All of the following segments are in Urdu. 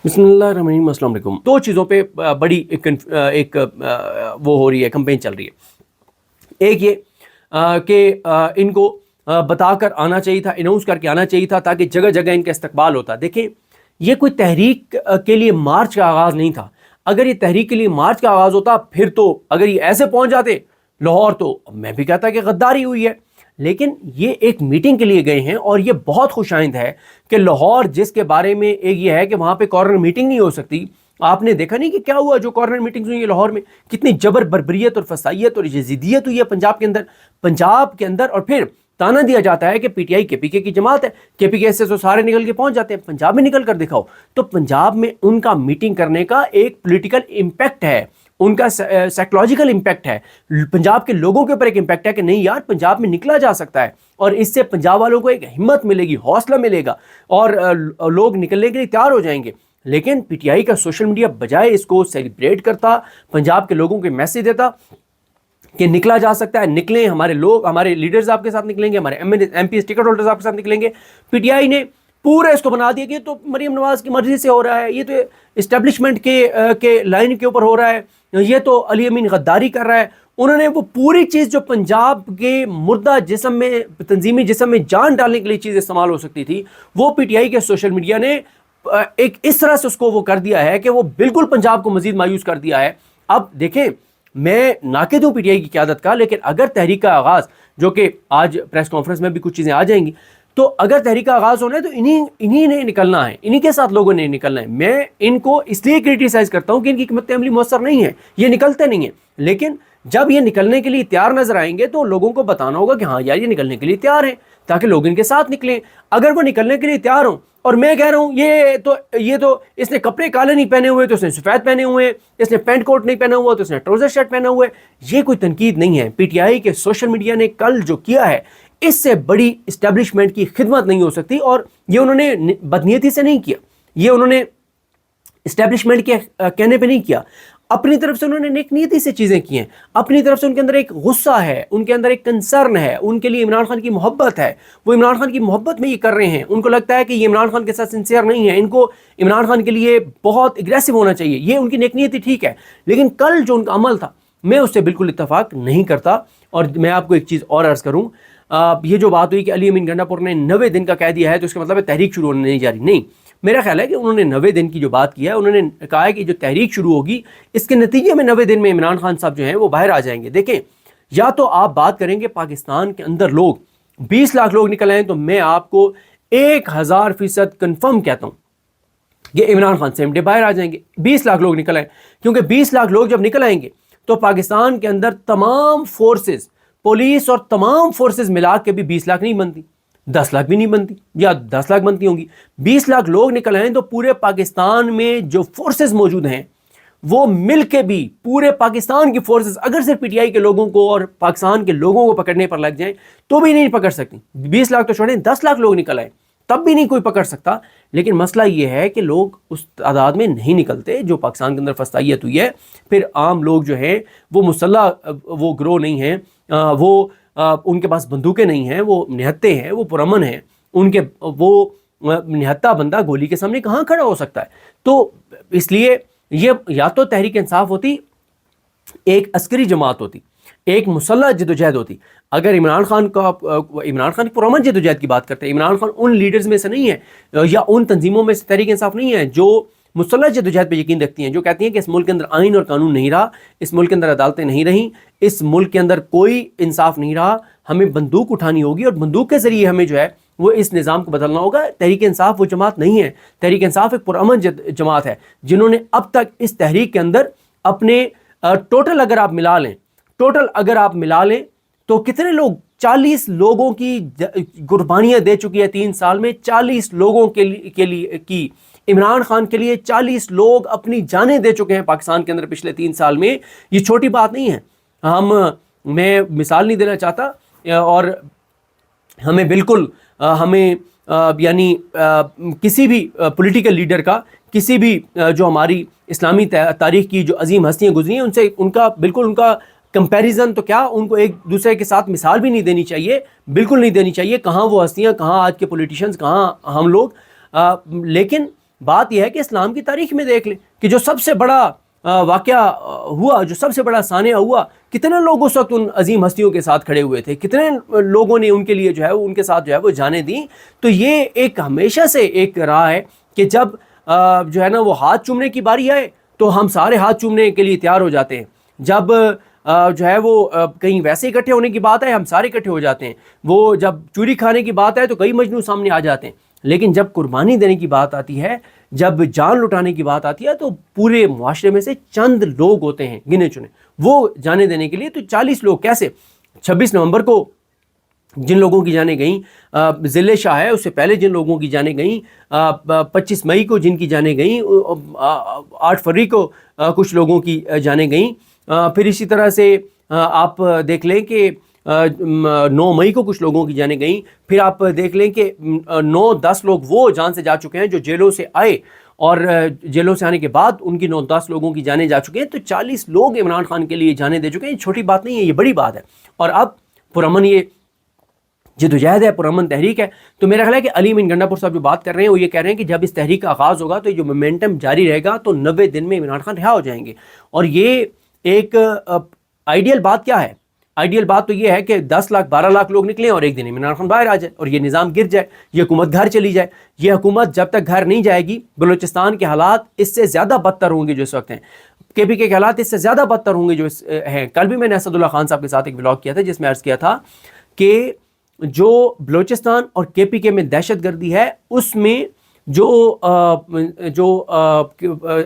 بسم اللہ الرحمن الرحیم، السلام علیکم۔ دو چیزوں پہ بڑی ایک وہ ہو رہی ہے، کمپین چل رہی ہے۔ ایک یہ کہ ان کو بتا کر آنا چاہیے تھا، اناؤنس کر کے آنا چاہیے تھا تاکہ جگہ جگہ ان کا استقبال ہوتا۔ دیکھیں، یہ کوئی تحریک کے لیے مارچ کا آغاز نہیں تھا۔ اگر یہ تحریک کے لیے مارچ کا آغاز ہوتا پھر تو اگر یہ ایسے پہنچ جاتے لاہور تو میں بھی کہتا کہ غداری ہوئی ہے، لیکن یہ ایک میٹنگ کے لیے گئے ہیں اور یہ بہت خوش آئند ہے کہ لاہور، جس کے بارے میں ایک یہ ہے کہ وہاں پہ کارنر میٹنگ نہیں ہو سکتی۔ آپ نے دیکھا نہیں کہ کیا ہوا جو کارنر میٹنگز ہوئی ہیں لاہور میں، کتنی جبر بربریت اور فسائیت اور یزیدیت ہوئی ہے پنجاب کے اندر اور پھر تانا دیا جاتا ہے کہ پی ٹی آئی کے پی کے کی جماعت ہے، کے پی کے سے تو سارے نکل کے پہنچ جاتے ہیں، پنجاب میں نکل کر دکھاؤ۔ تو پنجاب میں ان کا میٹنگ کرنے کا ایک پولیٹیکل امپیکٹ ہے، ان کا سائیکولوجیکل امپیکٹ ہے، پنجاب کے لوگوں کے اوپر ایک امپیکٹ ہے کہ نہیں یار پنجاب میں نکلا جا سکتا ہے، اور اس سے پنجاب والوں کو ایک ہمت ملے گی، حوصلہ ملے گا اور لوگ نکلنے کے لیے تیار ہو جائیں گے۔ لیکن پی ٹی آئی کا سوشل میڈیا بجائے اس کو سیلیبریٹ کرتا، پنجاب کے لوگوں کو میسج دیتا کہ نکلا جا سکتا ہے، نکلیں، ہمارے لوگ، ہمارے لیڈرز آپ کے ساتھ نکلیں گے، ہمارے ایم پی ٹکٹ ہولڈرز آپ کے ساتھ نکلیں گے، پی ٹی آئی نے پورا اس کو بنا دیا کہ یہ تو مریم نواز کی مرضی سے ہو رہا ہے، یہ تو اسٹیبلشمنٹ کے لائن کے اوپر ہو رہا ہے، یہ تو علی امین غداری کر رہا ہے۔ انہوں نے وہ پوری چیز جو پنجاب کے مردہ جسم میں، تنظیمی جسم میں جان ڈالنے کے لیے چیز استعمال ہو سکتی تھی، وہ پی ٹی آئی کے سوشل میڈیا نے ایک اس طرح سے اس کو وہ کر دیا ہے کہ وہ بالکل پنجاب کو مزید مایوس کر دیا ہے۔ اب دیکھیں، میں ناقد ہوں پی ٹی آئی کی قیادت کا، لیکن اگر تحریک کا آغاز، جو کہ آج پریس کانفرنس میں بھی کچھ چیزیں آ جائیں گی، تو اگر تحریک کا آغاز ہونا ہے تو انہی نے نکلنا ہے، انہی کے ساتھ لوگوں نے نکلنا ہے۔ میں ان کو اس لیے کرٹیسائز کرتا ہوں کہ ان کی حکمت عملی مؤثر نہیں ہے، یہ نکلتے نہیں ہیں، لیکن جب یہ نکلنے کے لیے تیار نظر آئیں گے تو لوگوں کو بتانا ہوگا کہ ہاں یار یہ نکلنے کے لیے تیار ہیں، تاکہ لوگ ان کے ساتھ نکلیں۔ اگر وہ نکلنے کے لیے تیار ہوں اور میں کہہ رہا ہوں یہ تو اس نے کپڑے کالے نہیں پہنے ہوئے تو اس نے سفید پہنے ہوئے ہیں، اس نے پینٹ کوٹ نہیں پہنا ہوا تو اس نے ٹراؤزر شرٹ پہنا ہوا ہے، یہ کوئی تنقید نہیں ہے۔ پی ٹی آئی کے سوشل میڈیا نے کل جو کیا ہے، اس سے بڑی اسٹیبلشمنٹ کی خدمت نہیں ہو سکتی، اور یہ انہوں نے بدنیتی سے نہیں کیا، یہ انہوں نے اسٹیبلشمنٹ کے کہنے پہ نہیں کیا، اپنی طرف سے انہوں نے نیک نیتی سے چیزیں کی ہیں، اپنی طرف سے ان کے اندر ایک غصہ ہے، ان کے اندر ایک کنسرن ہے، ان کے لیے عمران خان کی محبت ہے، وہ عمران خان کی محبت میں یہ کر رہے ہیں، ان کو لگتا ہے کہ یہ عمران خان کے ساتھ سنسیئر نہیں ہے، ان کو عمران خان کے لیے بہت اگریسو ہونا چاہیے، یہ ان کی نیک نیتی ٹھیک ہے۔ لیکن کل جو ان کا عمل تھا، میں اس سے بالکل اتفاق نہیں کرتا۔ اور میں آپ کو ایک چیز اور عرض کروں، یہ جو بات ہوئی کہ علی امین گنڈا پور نے 90 دن کا کہہ دیا ہے تو اس کا مطلب ہے تحریک شروع ہونے نہیں جا رہی، نہیں، میرا خیال ہے کہ انہوں نے 90 دن کی جو بات کی ہے، انہوں نے کہا ہے کہ جو تحریک شروع ہوگی اس کے نتیجے میں 90 دن میں عمران خان صاحب جو ہیں وہ باہر آ جائیں گے۔ دیکھیں، یا تو آپ بات کریں کہ پاکستان کے اندر لوگ 20 لاکھ لوگ نکل آئیں، تو میں آپ کو 1000% کنفرم کہتا ہوں کہ عمران خان سے باہر آ جائیں گے، 20 لاکھ لوگ نکل آئیں، کیونکہ 20 لاکھ لوگ جب نکل آئیں گے تو پاکستان کے اندر تمام فورسز، پولیس اور تمام فورسز ملا کے بھی 20 لاکھ نہیں بنتی، 10 لاکھ بھی نہیں بنتی، یا 10 لاکھ بنتی ہوں گی۔ 20 لاکھ لوگ نکل آئیں تو پورے پاکستان میں جو فورسز موجود ہیں وہ مل کے بھی، پورے پاکستان کی فورسز اگر صرف پی ٹی آئی کے لوگوں کو اور پاکستان کے لوگوں کو پکڑنے پر لگ جائیں تو بھی نہیں پکڑ سکتی۔ 20 لاکھ تو چھوڑیں، 10 لاکھ لوگ نکل آئیں تب بھی نہیں کوئی پکڑ سکتا۔ لیکن مسئلہ یہ ہے کہ لوگ اس تعداد میں نہیں نکلتے جو پاکستان کے اندر فسائیت ہوئی ہے۔ پھر عام لوگ جو ہیں وہ مسلح، وہ گروہ نہیں ہیں، وہ ان کے پاس بندوقیں نہیں ہیں، وہ نہتے ہیں، وہ پرامن ہیں، ان کے وہ نہتا بندہ گولی کے سامنے کہاں کھڑا ہو سکتا ہے؟ تو اس لیے یہ یا تو تحریک انصاف ہوتی، ایک عسکری جماعت ہوتی، ایک مسلح جدوجہد ہوتی۔ اگر عمران خان کی پرامن جدوجہد کی بات کرتے ہیں، عمران خان ان لیڈرز میں سے نہیں ہے یا ان تنظیموں میں سے تحریک انصاف نہیں ہے جو مسلح جدوجہد پہ یقین رکھتی ہیں، جو کہتی ہیں کہ اس ملک کے اندر آئین اور قانون نہیں رہا، اس ملک کے اندر عدالتیں نہیں رہیں، اس ملک کے اندر کوئی انصاف نہیں رہا، ہمیں بندوق اٹھانی ہوگی اور بندوق کے ذریعے ہمیں جو ہے وہ اس نظام کو بدلنا ہوگا۔ تحریک انصاف وہ جماعت نہیں ہے، تحریک انصاف ایک پرامن جماعت ہے جنہوں نے اب تک اس تحریک کے اندر اپنے ٹوٹل اگر آپ ملا لیں تو کتنے لوگ، 40 لوگوں کی قربانیاں دے چکی ہے 3 سال میں، 40 لوگوں کے لیے کی، عمران خان کے لیے 40 لوگ اپنی جانیں دے چکے ہیں پاکستان کے اندر پچھلے 3 سال میں۔ یہ چھوٹی بات نہیں ہے۔ میں مثال نہیں دینا چاہتا، اور ہمیں بالکل یعنی کسی بھی پولیٹیکل لیڈر کا، کسی بھی جو ہماری اسلامی تاریخ کی جو عظیم ہستیاں گزری ہیں، ان سے ان کا کمپیریزن تو کیا، ان کو ایک دوسرے کے ساتھ مثال بھی نہیں دینی چاہیے، بالکل نہیں دینی چاہیے۔ کہاں وہ ہستیاں، کہاں آج کے پولیٹیشنز، کہاں ہم لوگ۔ لیکن بات یہ ہے کہ اسلام کی تاریخ میں دیکھ لیں کہ جو سب سے بڑا واقعہ ہوا, جو سب سے بڑا سانحہ ہوا, کتنے لوگ اس وقت ان عظیم ہستیوں کے ساتھ کھڑے ہوئے تھے, کتنے لوگوں نے ان کے لیے جو ہے ان کے ساتھ جو ہے وہ جانیں دیں. تو یہ ایک ہمیشہ سے ایک راہ ہے کہ جب جو ہے نا وہ ہاتھ چومنے کی باری آئے تو ہم سارے ہاتھ چومنے کے لیے تیار ہو جاتے ہیں. جب جو ہے وہ کہیں ویسے اکٹھے ہونے کی بات ہے ہم سارے اکٹھے ہو جاتے ہیں. وہ جب چوری کھانے کی بات ہے تو کئی مجنون سامنے آ جاتے ہیں. لیکن جب قربانی دینے کی بات آتی ہے, جب جان لٹانے کی بات آتی ہے, تو پورے معاشرے میں سے چند لوگ ہوتے ہیں گنے چنے وہ جانیں دینے کے لیے. تو 40 لوگ کیسے؟ 26 نومبر کو جن لوگوں کی جانیں گئیں, ذل شاہ ہے اس سے پہلے جن لوگوں کی جانیں گئیں, 25 مئی کو جن کی جانیں گئیں, 8 فروری کو کچھ لوگوں کی جانیں گئیں. پھر اسی طرح سے آپ دیکھ لیں کہ 9 مئی کو کچھ لوگوں کی جانیں گئیں. پھر آپ دیکھ لیں کہ 9-10 لوگ وہ جان سے جا چکے ہیں جو جیلوں سے آئے, اور جیلوں سے آنے کے بعد ان کی 9-10 لوگوں کی جانیں جا چکے ہیں. تو 40 لوگ عمران خان کے لیے جانیں دے چکے ہیں. یہ چھوٹی بات نہیں ہے, یہ بڑی بات ہے. اور اب پرامن یہ جدوجہد ہے, پرامن تحریک ہے. تو میرا خیال ہے کہ علی امین گنڈا پور صاحب جو بات کر رہے ہیں وہ یہ کہہ رہے ہیں کہ جب اس تحریک کا آغاز ہوگا تو یہ جو مومنٹم جاری رہے گا تو 90 دن میں عمران خان رہا ہو جائیں گے. اور یہ ایک آئیڈیل بات کیا ہے؟ آئیڈیل بات تو یہ ہے کہ 10 لاکھ 12 لاکھ لوگ نکلیں اور ایک دن عمران خان باہر آ جائے اور یہ نظام گر جائے, یہ حکومت گھر چلی جائے. یہ حکومت جب تک گھر نہیں جائے گی, بلوچستان کے حالات اس سے زیادہ بدتر ہوں گے جو اس وقت ہیں. KPK کے حالات اس سے زیادہ بدتر ہوں گے جو ہیں. کل بھی میں نے اسد اللہ خان صاحب کے ساتھ ایک ولاگ کیا تھا جس میں عرض کیا تھا کہ جو بلوچستان اور KPK میں دہشت گردی ہے اس میں جو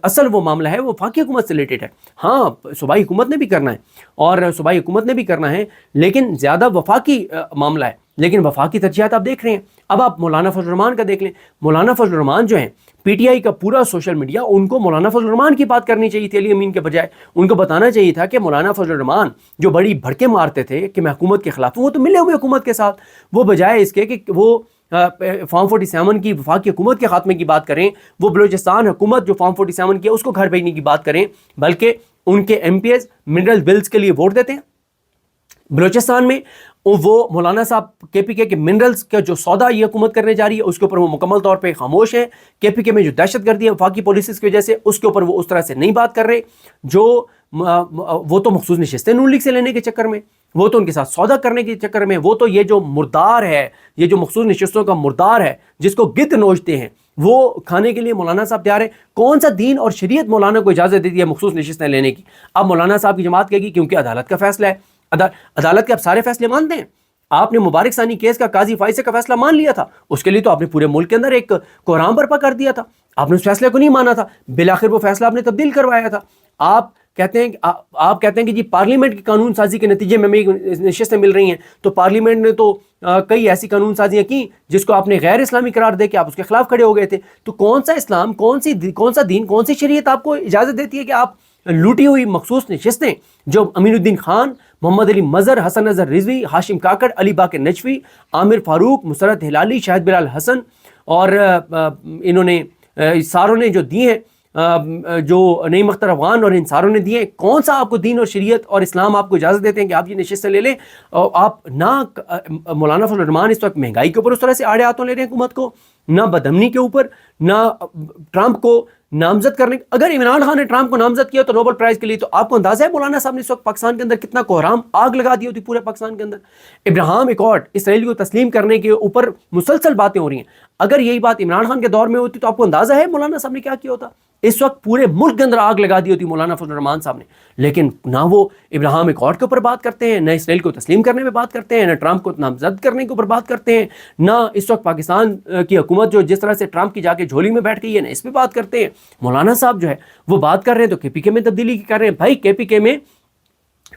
اصل وہ معاملہ ہے وہ وفاقی حکومت سے ریلیٹڈ ہے. ہاں صوبائی حکومت نے بھی کرنا ہے اور صوبائی حکومت نے بھی کرنا ہے, لیکن زیادہ وفاقی معاملہ ہے. لیکن وفاقی ترجیحات آپ دیکھ رہے ہیں. اب آپ مولانا فضل الرحمان کا دیکھ لیں. مولانا فضل الرحمان جو ہیں, PTI کا پورا سوشل میڈیا ان کو مولانا فضل الرحمان کی بات کرنی چاہیے تھی علی امین کے بجائے. ان کو بتانا چاہیے تھا کہ مولانا فضل الرحمان جو بڑی بھڑکے مارتے تھے کہ میں حکومت کے خلاف ہوں, وہ تو ملے ہوئے حکومت کے ساتھ. وہ بجائے اس کے کہ وہ فارم 47 کی وفاقی حکومت کے خاتمے کی بات کریں, وہ بلوچستان حکومت جو فارم 47 کی ہے اس کو گھر بھیجنے کی بات کریں, بلکہ ان کے MPs منرل بلز کے لیے ووٹ دیتے ہیں بلوچستان میں. وہ مولانا صاحب KPK کے منرلز کا جو سودا یہ حکومت کرنے جا رہی ہے اس کے اوپر وہ مکمل طور پہ خاموش ہیں. KPK میں جو دہشت گردی ہے وفاقی پالیسیز کی وجہ سے اس کے اوپر وہ اس طرح سے نہیں بات کر رہے. جو وہ تو مخصوص نشستیں نون لیگ سے لینے کے چکر میں, وہ تو ان کے ساتھ سودا کرنے کے چکر میں, وہ تو یہ جو مردار ہے, یہ جو مخصوص نشستوں کا مردار ہے جس کو گدھ نوچتے ہیں, وہ کھانے کے لیے مولانا صاحب تیار ہیں. کون سا دین اور شریعت مولانا کو اجازت دیتی ہے مخصوص نشستیں لینے کی؟ اب مولانا صاحب کی جماعت کہے گی کیونکہ عدالت کا فیصلہ ہے. عدالت کے آپ سارے فیصلے مانتے ہیں. آپ نے مبارک ثانی کیس کا قاضی فائزہ کا فیصلہ مان لیا تھا, اس کے لیے تو آپ نے پورے ملک کے اندر ایک کوہرام برپا کر دیا تھا. آپ نے اس فیصلے کو نہیں مانا تھا, بالآخر وہ فیصلہ آپ نے تبدیل کروایا تھا. آپ کہتے ہیں کہ جی پارلیمنٹ کی قانون سازی کے نتیجے میں نشستیں مل رہی ہیں, تو پارلیمنٹ نے تو کئی ایسی قانون سازیاں کی جس کو آپ نے غیر اسلامی قرار دے کے آپ اس کے خلاف کھڑے ہو گئے تھے. تو کون سا اسلام, کون سا دین, کون سی شریعت آپ کو اجازت دیتی ہے کہ آپ لوٹی ہوئی مخصوص نشستیں جو امین الدین خان, محمد علی مظہر, حسن نظر رضوی, ہاشم کاکڑ, علی باقر نجفی, عامر فاروق, مسرت ہلالی, شاہد بلال حسن اور انہوں نے ساروں نے جو دیے ہیں, جو نعیم اختر افغان اور ان ساروں نے دیے, کون سا آپ کو دین اور شریعت اور اسلام آپ کو اجازت دیتے ہیں کہ آپ یہ نشستیں لے لیں؟ اور آپ نہ مولانا فضل الرحمان اس وقت مہنگائی کے اوپر اس طرح سے آڑے ہاتھوں لے رہے ہیں حکومت کو, نہ بدامنی کے اوپر, نہ ٹرمپ کو نامزد کرنے. اگر عمران خان نے ٹرمپ کو نامزد کیا تو نوبل پرائز کے لیے, تو آپ کو اندازہ ہے مولانا صاحب نے اس وقت پاکستان کے اندر کتنا کوہرام آگ لگا دی ہوتی پورے پاکستان کے اندر. ابراہیم ایکارڈ اسرائیل کو تسلیم کرنے کے اوپر مسلسل باتیں ہو رہی ہیں. اگر یہی بات عمران خان کے دور میں ہوتی تو آپ کو اندازہ ہے مولانا صاحب نے کیا کیا ہوتا؟ اس وقت پورے ملک کے اندر آگ لگا دی ہوتی مولانا فضل الرحمان صاحب نے. لیکن نہ وہ ابراہیم ایکارڈ کے اوپر بات کرتے ہیں, نہ اسرائیل کو تسلیم کرنے پہ بات کرتے ہیں, نہ ٹرمپ کو نامزد کرنے کے اوپر بات کرتے ہیں, نہ اس وقت پاکستان کی حکومت جو جس طرح سے ٹرمپ کی جا کے جھولی میں بیٹھ گئی ہے نہ اس پہ بات کرتے ہیں. مولانا صاحب جو ہے وہ بات کر رہے ہیں تو KPK میں تبدیلی کر رہے ہیں. بھائی KPK میں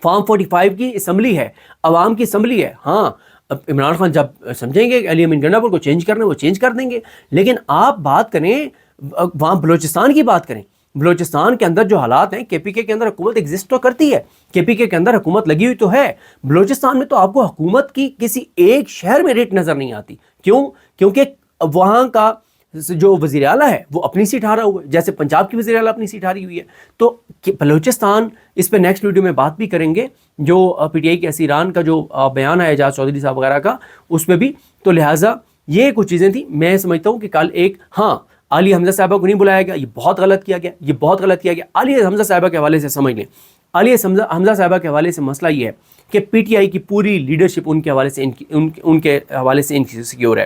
فارم 45 کی اسمبلی ہے, عوام کی اسمبلی ہے. ہاں اب عمران خان جب سمجھیں گے علی امین گنڈا پور کو چینج کرنا ہے وہ چینج کر دیں گے, لیکن آپ بات کریں وہاں بلوچستان کی بات کریں. بلوچستان کے اندر جو حالات ہیں, KPK کے اندر حکومت ایگزسٹ تو کرتی ہے, KPK کے اندر حکومت لگی ہوئی تو ہے. بلوچستان میں تو آپ کو حکومت کی کسی ایک شہر میں ریٹ نظر نہیں آتی. کیوں؟ کیونکہ وہاں کا جو وزیر اعلیٰ ہے وہ اپنی سیٹ ہارا ہوا ہے, جیسے پنجاب کی وزیر اعلیٰ اپنی سیٹ ہاری ہوئی ہے. تو بلوچستان, اس پہ نیکسٹ ویڈیو میں بات بھی کریں گے, جو PTI کے اسیران کا جو بیان ہے اعجاز چودھری صاحب وغیرہ کا, اس پہ بھی. تو لہٰذا یہ کچھ چیزیں تھیں. میں سمجھتا ہوں کہ کل ایک, ہاں عالیہ حمزہ صاحبہ کو نہیں بلایا گیا، یہ بہت غلط کیا گیا، یہ بہت غلط کیا گیا۔ عالیہ حمزہ صاحبہ کے حوالے سے سمجھ لیں، عالیہ حمزہ صاحبہ کے حوالے سے مسئلہ یہ ہے کہ پی ٹی آئی کی پوری لیڈرشپ ان کے حوالے سے ان کے حوالے سے انسیکیور ہے۔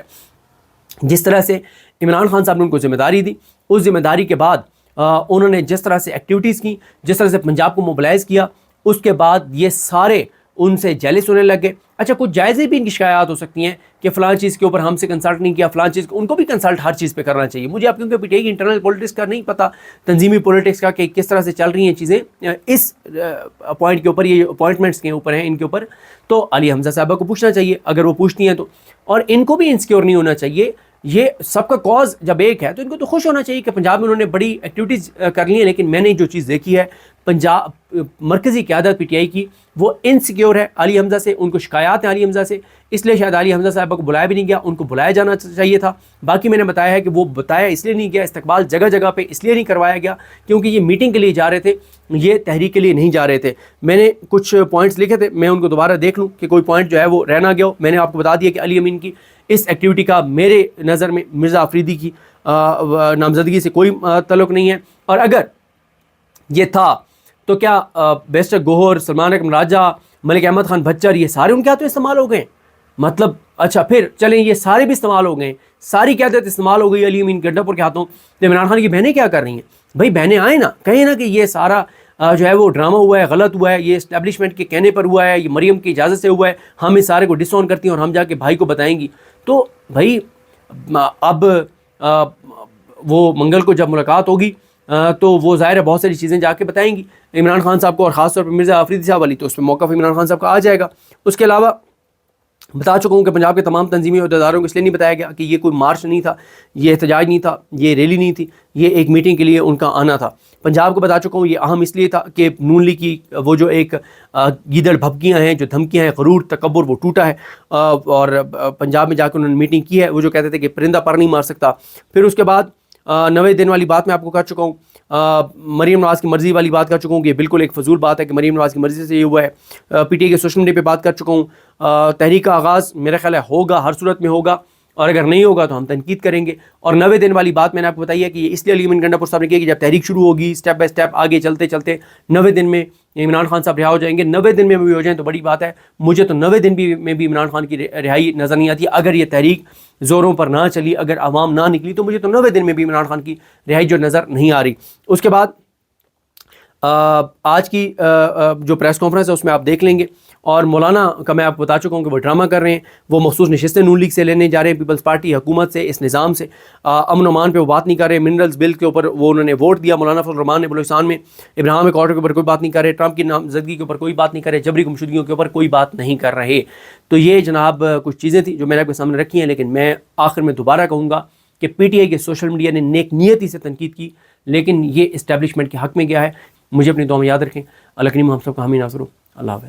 جس طرح سے عمران خان صاحب نے ان کو ذمہ داری دی، اس ذمہ داری کے بعد انہوں نے جس طرح سے ایکٹیویٹیز کی، جس طرح سے پنجاب کو موبلائز کیا، اس کے بعد یہ سارے ان سے جیلس ہونے لگ گئے۔ اچھا، کچھ جائزے بھی ان کی شکایات ہو سکتی ہیں کہ فلاں چیز کے اوپر ہم سے کنسلٹ نہیں کیا، فلاں چیز ان کو بھی کنسلٹ ہر چیز پہ کرنا چاہیے۔ مجھے آپ کیونکہ پی ٹی آئی کی انٹرنل پولیٹکس کا نہیں پتہ، تنظیمی پولیٹکس کا کہ کس طرح سے چل رہی ہیں چیزیں اس پوائنٹ کے اوپر، یہ اپوائنٹمنٹس کے اوپر ہیں ان کے اوپر، تو عالیہ حمزہ صاحبہ کو پوچھنا چاہیے اگر وہ پوچھتی ہیں تو۔ اور ان کو بھی انسیکیور نہیں ہونا چاہیے، یہ سب کا کاز جب ایک ہے تو ان کو تو خوش ہونا چاہیے کہ پنجاب میں انہوں نے بڑی ایکٹیویٹیز کر لی ہیں، لیکن میں نے جو چیز دیکھی ہے پنجاب مرکزی قیادت پی ٹی آئی کی، وہ انسیکیور ہے عالیہ حمزہ سے، ان کو شکایات ہیں عالیہ حمزہ سے، اس لیے شاید عالیہ حمزہ صاحبہ کو بلایا بھی نہیں گیا، ان کو بلایا جانا چاہیے تھا۔ باقی میں نے بتایا ہے کہ وہ بتایا اس لیے نہیں گیا، استقبال جگہ جگہ پہ اس لیے نہیں کروایا گیا کیونکہ یہ میٹنگ کے لیے جا رہے تھے، یہ تحریک کے لیے نہیں جا رہے تھے۔ میں نے کچھ پوائنٹس لکھے تھے، میں ان کو دوبارہ دیکھ لوں کہ کوئی پوائنٹ جو ہے وہ رہ نہ گیا ہو۔ میں نے آپ کو بتا دیا کہ علی امین کی اس ایکٹیویٹی کا میرے نظر میں مرزا آفریدی کی نامزدگی سے کوئی تعلق نہیں ہے، اور اگر یہ تھا تو کیا بیرسٹر گوہر، سلمان اکرم راجہ، ملک احمد خان بھچر، یہ سارے ان کے ہاتھوں استعمال ہو گئے؟ مطلب اچھا پھر چلیں یہ سارے بھی استعمال ہو گئے، ساری قیادت استعمال ہو گئی علی امین گڈھا پور کے ہاتھوں، تو عمران خان کی بہنیں کیا کر رہی ہیں؟ بھائی بہنیں آئیں نا، کہیں نا کہ یہ سارا جو ہے وہ ڈرامہ ہوا ہے، غلط ہوا ہے، یہ اسٹیبلشمنٹ کے کہنے پر ہوا ہے، یہ مریم کی اجازت سے ہوا ہے، ہم اس سارے کو ڈس آن کرتی ہیں اور ہم جا کے بھائی کو بتائیں گی۔ تو بھائی اب وہ منگل کو جب ملاقات ہوگی تو وہ ظاہر ہے بہت ساری چیزیں جا کے بتائیں گی عمران خان صاحب کو، اور خاص طور پہ مرزا آفریدی صاحب والی، تو اس پہ موقف عمران خان صاحب کا آ جائے گا۔ اس کے علاوہ بتا چکا ہوں کہ پنجاب کے تمام تنظیمی عہدیداروں کو اس لیے نہیں بتایا گیا کہ یہ کوئی مارچ نہیں تھا، یہ احتجاج نہیں تھا، یہ ریلی نہیں تھی، یہ ایک میٹنگ کے لیے ان کا آنا تھا۔ پنجاب کو بتا چکا ہوں یہ اہم اس لیے تھا کہ نون لیگ کی وہ جو ایک گیدڑ بھبکیاں ہیں، جو دھمکیاں ہیں، غرور تکبر، وہ ٹوٹا ہے، اور پنجاب میں جا کے انہوں نے میٹنگ کی ہے، وہ جو کہتے تھے کہ پرندہ پر نہیں مار سکتا۔ پھر اس کے بعد 90 دن والی بات میں آپ کو کہہ چکا ہوں، مریم نواز کی مرضی والی بات کر چکا ہوں کہ یہ بالکل ایک فضول بات ہے کہ مریم نواز کی مرضی سے یہ ہوا ہے۔ پی ٹی آئی کے سوشل میڈیا پہ بات کر چکا ہوں۔ تحریک کا آغاز میرا خیال ہے ہوگا، ہر صورت میں ہوگا، اور اگر نہیں ہوگا تو ہم تنقید کریں گے۔ اور 90 دن والی بات میں نے آپ کو بتائی ہے کہ یہ اس لیے علی امین گنڈا پور صاحب نے کیا کہ جب تحریک شروع ہوگی، اسٹیپ بائی اسٹیپ آگے چلتے چلتے 90 دن میں عمران خان صاحب رہا ہو جائیں گے۔ 90 دن میں بھی ہو جائیں تو بڑی بات ہے، مجھے تو 90 دن میں بھی عمران خان کی رہائی نظر نہیں آتی۔ اگر یہ تحریک زوروں پر نہ چلی، اگر عوام نہ نکلی، تو مجھے تو 90 دن میں بھی عمران خان کی رہائی جو نظر نہیں آ رہی۔ اس کے بعد آج کی جو پریس کانفرنس ہے اس میں آپ دیکھ لیں گے، اور مولانا کا میں آپ کو بتا چکا ہوں کہ وہ ڈرامہ کر رہے ہیں، وہ مخصوص نشستیں نون لیگ سے لینے جا رہے ہیں، پیپلز پارٹی حکومت سے، اس نظام سے، امن و امان پہ وہ بات نہیں کر رہے، منرلز بل کے اوپر وہ انہوں نے ووٹ دیا، مولانا فضل الرحمان نے بلوچستان میں، ابراہیم کارٹر کے اوپر کوئی بات نہیں کر رہے، ٹرمپ کی نامزدگی کے اوپر کوئی بات نہیں کر رہے، جبری گمشدگیوں کے اوپر کوئی بات نہیں کر رہے۔ تو یہ جناب کچھ چیزیں تھیں جو میں نے آپ کے سامنے رکھی ہیں، لیکن میں آخر میں دوبارہ کہوں گا کہ پی ٹی آئی کے سوشل میڈیا نے نیک نیتی سے تنقید کی، لیکن یہ اسٹیبلشمنٹ کے حق میں گیا ہے۔ مجھے اپنی دعا میں یاد رکھیں۔ اللہ کریم ہم سب کا حامی ناصر ہو۔ اللہ حافظ۔